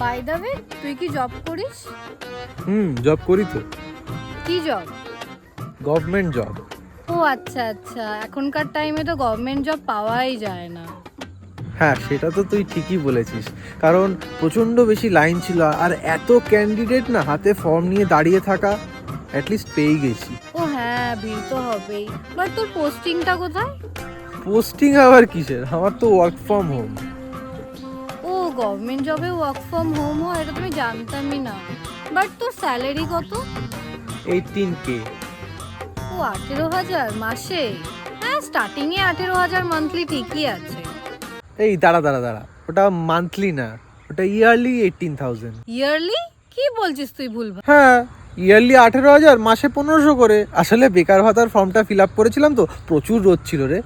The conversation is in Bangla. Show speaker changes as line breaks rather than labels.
বাই দ্য ওয়ে, তুই কি জব করিস?
জব করি তো।
কি জব?
Government job.
ও আচ্ছা আচ্ছা, এখনকার টাইমে তো গভর্নমেন্ট জব পাওয়াই যায় না।
হ্যাঁ, সেটা তো তুই ঠিকই বলেছিস, কারণ প্রচণ্ড বেশি লাইন ছিল আর এত ক্যান্ডিডেট না, হাতে ফর্ম নিয়ে দাঁড়িয়ে থাকা। অ্যাটলিস্ট পেয়ে গেছি।
ও হ্যাঁ, ভিড় তো হবেই। বাট তোর পোস্টিংটা কোথায়?
পোস্টিং আবার কিসের, আমার তো ওয়ার্ক ফ্রম হোম।
ও গভর্নমেন্ট জবে ওয়ার্ক ফ্রম হোম হয়, এটা তুমি জানতামই না। বাট তোর স্যালারি কত?
18K।
ও 18,000 মাসে? হ্যাঁ, স্টার্টিংয়ে 18,000 মান্থলি ঠিকই আছে।
এই দাঁড়া, ওটা মান্থলি না, ওটা ইয়ারলি 18,000।
ইয়ারলি? কি বলছিস তুই ভুলভাল?
হ্যাঁ, ইয়ারলি 18,000, মাসে 1500 করে। আসলে বেকার ভাতার ফর্মটা ফিল আপ করেছিলাম তো, প্রচুর রোদ ছিল রে।